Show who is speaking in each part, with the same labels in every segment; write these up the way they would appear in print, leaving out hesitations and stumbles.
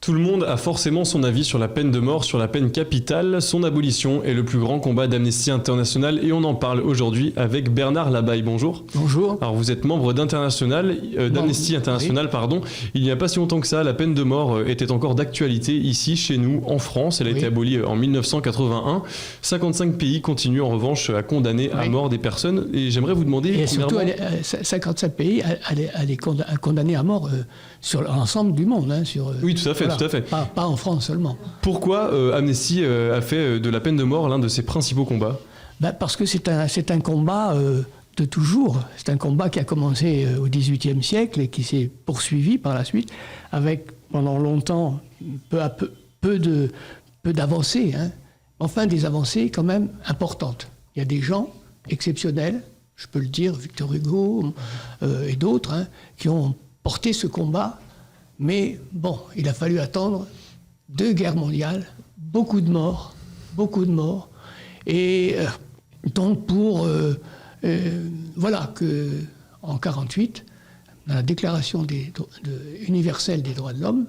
Speaker 1: Tout le monde a forcément son avis sur la peine de mort, sur la peine capitale. Son abolition est le plus grand combat d'Amnesty International et on en parle aujourd'hui avec Bernard Labaille. Bonjour.
Speaker 2: Bonjour.
Speaker 1: Alors vous êtes membre d'Amnesty International,
Speaker 2: oui.
Speaker 1: pardon. Il n'y a pas si longtemps que ça, la peine de mort était encore d'actualité ici, chez nous, en France. Elle a été abolie en 1981. 55 pays continuent en revanche à condamner à mort des personnes. Et j'aimerais vous demander...
Speaker 2: Et surtout, 57 pays à condamner à mort sur l'ensemble du monde. Hein,
Speaker 1: oui, tout à fait. Tout à fait.
Speaker 2: Pas en France seulement.
Speaker 1: Pourquoi Amnesty a fait de la peine de mort l'un de ses principaux combats ?
Speaker 2: Parce que c'est un combat de toujours. C'est un combat qui a commencé au XVIIIe siècle et qui s'est poursuivi par la suite avec, pendant longtemps, peu à peu d'avancées. Hein. Enfin, des avancées quand même importantes. Il y a des gens exceptionnels, je peux le dire, Victor Hugo et d'autres, hein, qui ont porté ce combat. Mais bon, il a fallu attendre 2 guerres mondiales, beaucoup de morts, et donc voilà que en 1948, dans la Déclaration universelle des droits de l'homme,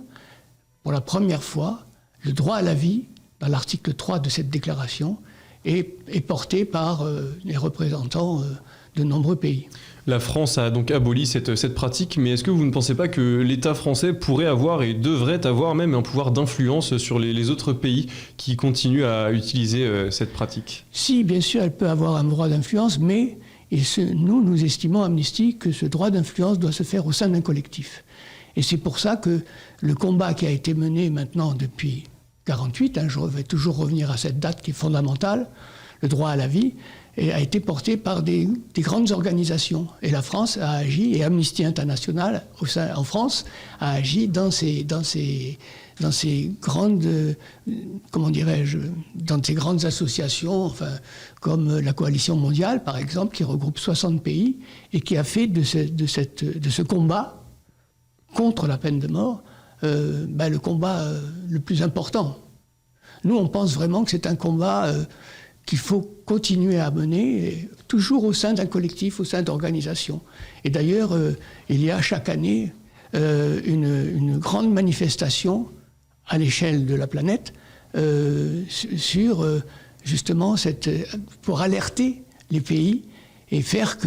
Speaker 2: pour la première fois, le droit à la vie, dans l'article 3 de cette déclaration, est porté par les représentants de nombreux pays.
Speaker 1: La France a donc aboli cette pratique, mais est-ce que vous ne pensez pas que l'État français pourrait avoir et devrait avoir même un pouvoir d'influence sur les autres pays qui continuent à utiliser cette pratique ?
Speaker 2: Si, bien sûr, elle peut avoir un droit d'influence, mais nous estimons, Amnesty, que ce droit d'influence doit se faire au sein d'un collectif. Et c'est pour ça que le combat qui a été mené maintenant depuis 1948, hein, je vais toujours revenir à cette date qui est fondamentale, le droit à la vie, et a été porté par des grandes organisations. Et la France a agi, et Amnesty International, en France, a agi dans ces grandes, dans ces grandes associations, enfin, comme la Coalition mondiale, par exemple, qui regroupe 60 pays, et qui a fait de ce combat contre la peine de mort le combat le plus important. Nous, on pense vraiment que c'est un combat qu'il faut continuer à mener, toujours au sein d'un collectif, au sein d'organisations. Et d'ailleurs, il y a chaque année une grande manifestation à l'échelle de la planète sur justement pour alerter les pays et faire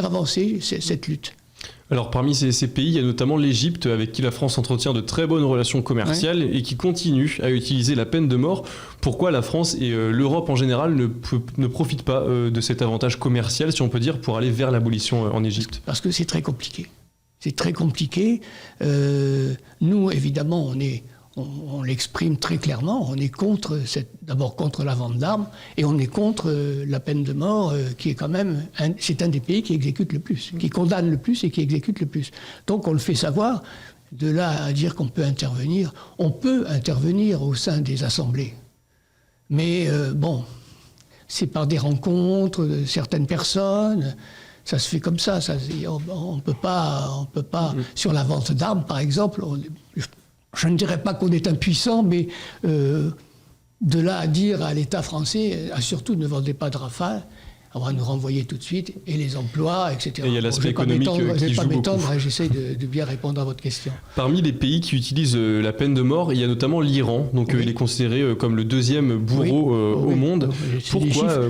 Speaker 2: avancer cette lutte.
Speaker 1: Alors parmi ces pays, il y a notamment l'Égypte avec qui la France entretient de très bonnes relations commerciales et qui continue à utiliser la peine de mort. Pourquoi la France et l'Europe en général ne profitent pas de cet avantage commercial, si on peut dire, pour aller vers l'abolition en Égypte ?
Speaker 2: Parce que c'est très compliqué. C'est très compliqué. Nous, évidemment, on l'exprime très clairement. On est d'abord contre la vente d'armes et on est contre la peine de mort, qui est quand même c'est un des pays qui exécute le plus, qui condamne le plus et qui exécute le plus. Donc on le fait savoir. De là à dire qu'on peut intervenir, on peut intervenir au sein des assemblées. Mais c'est par des rencontres de certaines personnes. Ça se fait comme ça. On peut pas. Sur la vente d'armes, par exemple. Je ne dirais pas qu'on est impuissant, mais de là à dire à l'État français, surtout ne vendez pas de Rafale, on va nous renvoyer tout de suite, et les emplois, etc.
Speaker 1: Et il y a l'aspect économique qui joue beaucoup. Je ne vais pas m'étendre,
Speaker 2: j'essaie de bien répondre à votre question.
Speaker 1: Parmi les pays qui utilisent la peine de mort, il y a notamment l'Iran. Donc il est considéré comme le 2e bourreau au monde.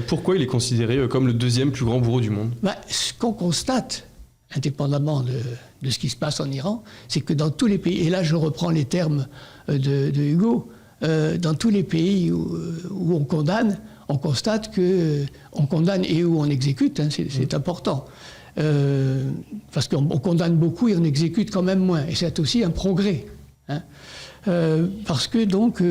Speaker 1: Pourquoi il est considéré comme le 2e plus grand bourreau du monde ?
Speaker 2: Ce qu'on constate, indépendamment de ce qui se passe en Iran, c'est que dans tous les pays, et là je reprends les termes de Hugo, dans tous les pays où on condamne, on constate qu'on condamne et où on exécute, hein, c'est important. Parce qu'on condamne beaucoup et on exécute quand même moins. Et c'est aussi un progrès. Hein. Parce que donc,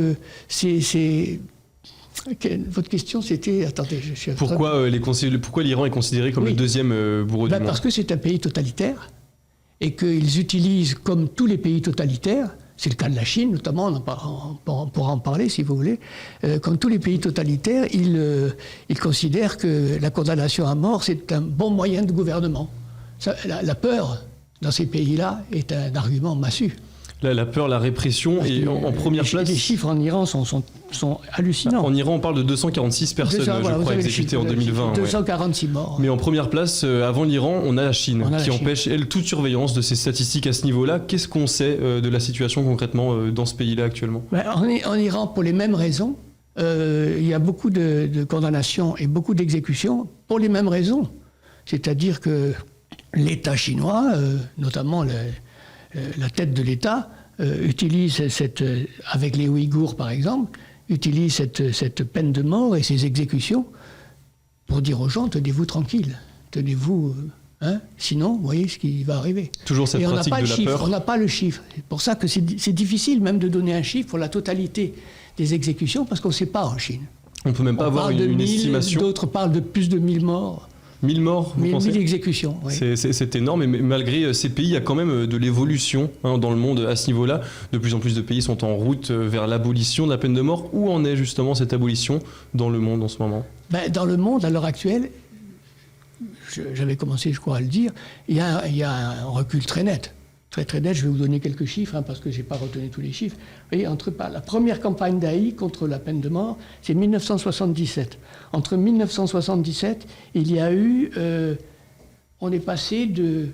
Speaker 2: votre question, c'était... Attendez, je suis...
Speaker 1: Pourquoi l'Iran est considéré comme le 2e bourreau du monde ?
Speaker 2: Parce que c'est un pays totalitaire et qu'ils utilisent, comme tous les pays totalitaires, c'est le cas de la Chine notamment, on pourra en parler si vous voulez, comme tous les pays totalitaires, ils considèrent que la condamnation à mort, c'est un bon moyen de gouvernement. La peur, dans ces pays-là, est un argument massu.
Speaker 1: La peur, la répression, et en première place...
Speaker 2: Les chiffres en Iran sont hallucinants.
Speaker 1: En Iran, on parle de 246 personnes, je crois, exécutées en 2020.
Speaker 2: 246 morts.
Speaker 1: Mais en première place, avant l'Iran, on a la Chine, qui empêche, elle, toute surveillance de ces statistiques à ce niveau-là. Qu'est-ce qu'on sait de la situation concrètement dans ce pays-là actuellement?
Speaker 2: En Iran, pour les mêmes raisons, il y a beaucoup de condamnations et beaucoup d'exécutions pour les mêmes raisons. C'est-à-dire que l'État chinois, notamment la tête de l'État, utilise avec les Ouïghours par exemple, utilise cette peine de mort et ces exécutions pour dire aux gens, tenez-vous tranquilles, tenez-vous, sinon, vous voyez ce qui va arriver.
Speaker 1: Toujours cette pratique de la peur.
Speaker 2: On n'a pas le chiffre. C'est pour ça que c'est difficile même de donner un chiffre pour la totalité des exécutions, parce qu'on ne sait pas en Chine.
Speaker 1: On ne peut même pas avoir une estimation.
Speaker 2: D'autres parlent de plus de 1000 morts.
Speaker 1: 1000 morts, vous pensez ?
Speaker 2: 1000 exécutions, oui.
Speaker 1: C'est énorme, mais malgré ces pays, il y a quand même de l'évolution dans le monde à ce niveau-là. De plus en plus de pays sont en route vers l'abolition de la peine de mort. Où en est justement cette abolition dans le monde en ce moment ?
Speaker 2: Dans le monde, à l'heure actuelle, j'avais commencé, je crois, à le dire, il y a un recul très net. Très très net, je vais vous donner quelques chiffres, parce que je n'ai pas retenu tous les chiffres. Vous voyez, la première campagne d'Haï contre la peine de mort, c'est 1977. Entre 1977, il y a eu... on est passé de...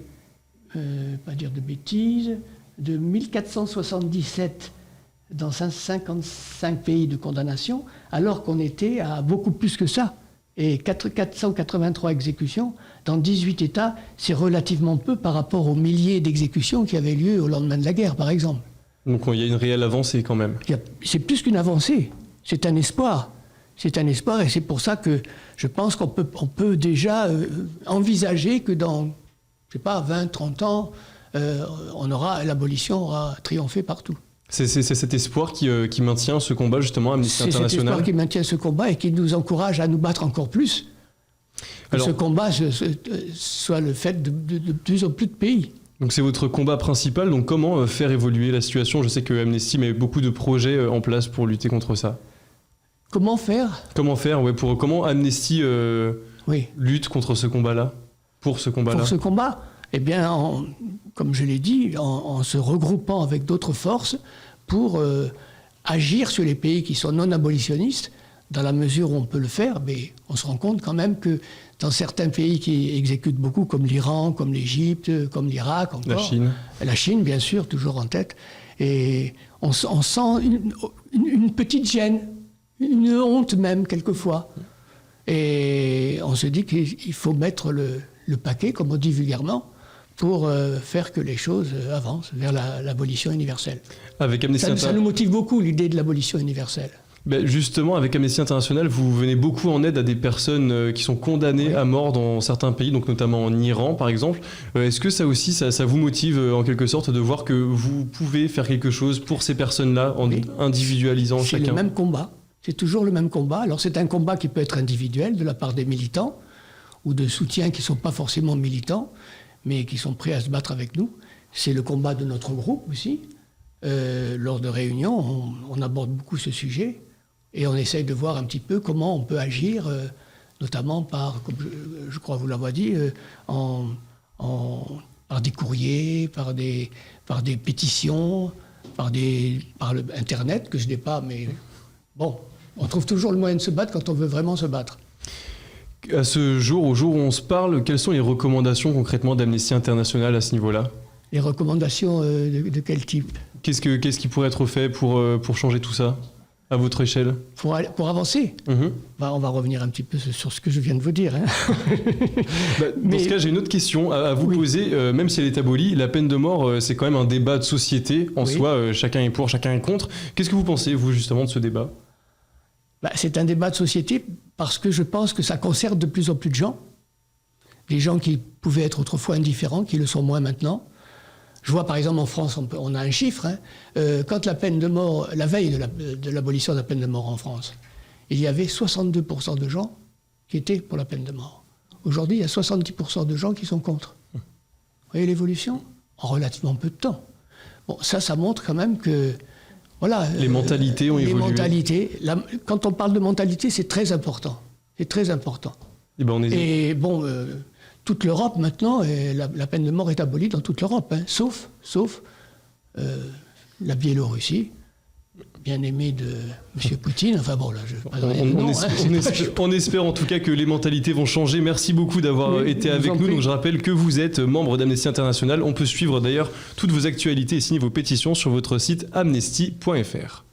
Speaker 2: pas dire de bêtises, de 1477 dans 55 pays de condamnation, alors qu'on était à beaucoup plus que ça. Et 483 exécutions dans 18 États, c'est relativement peu par rapport aux milliers d'exécutions qui avaient lieu au lendemain de la guerre, par exemple.
Speaker 1: Donc il y a une réelle avancée quand même.
Speaker 2: C'est plus qu'une avancée, c'est un espoir. C'est un espoir et c'est pour ça que je pense qu'on peut déjà envisager que dans, je sais pas, 20, 30 ans, l'abolition aura triomphé partout.
Speaker 1: C'est cet espoir qui maintient ce combat, justement, Amnesty International.
Speaker 2: C'est cet espoir qui maintient ce combat et qui nous encourage à nous battre encore plus. Que ce combat soit le fait de plus en plus de pays.
Speaker 1: Donc c'est votre combat principal. Donc comment faire évoluer la situation ? Je sais que Amnesty met beaucoup de projets en place pour lutter contre ça.
Speaker 2: Comment faire ?
Speaker 1: Comment Amnesty lutte contre ce combat-là ? Pour ce combat-là ?
Speaker 2: Pour ce combat ? Eh bien, comme je l'ai dit, en se regroupant avec d'autres forces pour agir sur les pays qui sont non abolitionnistes, dans la mesure où on peut le faire, mais on se rend compte quand même que dans certains pays qui exécutent beaucoup, comme l'Iran, comme l'Égypte, comme l'Irak encore, la Chine bien sûr, toujours en tête, et on sent une petite gêne, une honte même quelquefois. Et on se dit qu'il faut mettre le paquet, comme on dit vulgairement, pour faire que les choses avancent vers l'abolition universelle. Ça nous motive beaucoup, l'idée de l'abolition universelle.
Speaker 1: Justement, avec Amnesty International, vous venez beaucoup en aide à des personnes qui sont condamnées à mort dans certains pays, donc notamment en Iran par exemple. Est-ce que ça aussi, ça vous motive en quelque sorte de voir que vous pouvez faire quelque chose pour ces personnes-là en individualisant chacun ?
Speaker 2: C'est le même combat, c'est toujours le même combat. Alors c'est un combat qui peut être individuel de la part des militants ou de soutiens qui ne sont pas forcément militants, mais qui sont prêts à se battre avec nous. C'est le combat de notre groupe aussi. Lors de réunions, on aborde beaucoup ce sujet et on essaye de voir un petit peu comment on peut agir, notamment par, comme je crois vous l'avoir dit, par des courriers, par des pétitions, par Internet, que je n'ai pas, mais bon, on trouve toujours le moyen de se battre quand on veut vraiment se battre.
Speaker 1: À ce jour, au jour où on se parle, quelles sont les recommandations concrètement d'Amnesty International à ce niveau-là ?
Speaker 2: Les recommandations de quel type ?
Speaker 1: Qu'est-ce qui pourrait être fait pour changer tout ça, à votre échelle ?
Speaker 2: Pour avancer, on va revenir un petit peu sur ce que je viens de vous dire.
Speaker 1: Dans ce cas, j'ai une autre question à vous poser. Même si elle est abolie, la peine de mort, c'est quand même un débat de société. En soi, chacun est pour, chacun est contre. Qu'est-ce que vous pensez, vous, justement, de ce débat ?
Speaker 2: C'est un débat de société parce que je pense que ça concerne de plus en plus de gens. Des gens qui pouvaient être autrefois indifférents, qui le sont moins maintenant. Je vois par exemple en France, on a un chiffre, quand la peine de mort, la veille de l'abolition de la peine de mort en France, il y avait 62% de gens qui étaient pour la peine de mort. Aujourd'hui, il y a 70% de gens qui sont contre. Vous voyez l'évolution ? En relativement peu de temps. Bon, ça montre quand même que, voilà...
Speaker 1: Les mentalités ont évolué.
Speaker 2: Quand on parle de mentalité, c'est très important. C'est très important. Et bon... toute l'Europe maintenant, la peine de mort est abolie dans toute l'Europe, sauf la Biélorussie, bien aimé de M. Poutine. Enfin bon, là, je ne vais pas donner le nom.
Speaker 1: On espère en tout cas que les mentalités vont changer. Merci beaucoup d'avoir été avec nous. Donc, je rappelle que vous êtes membre d'Amnesty International. On peut suivre d'ailleurs toutes vos actualités et signer vos pétitions sur votre site amnesty.fr.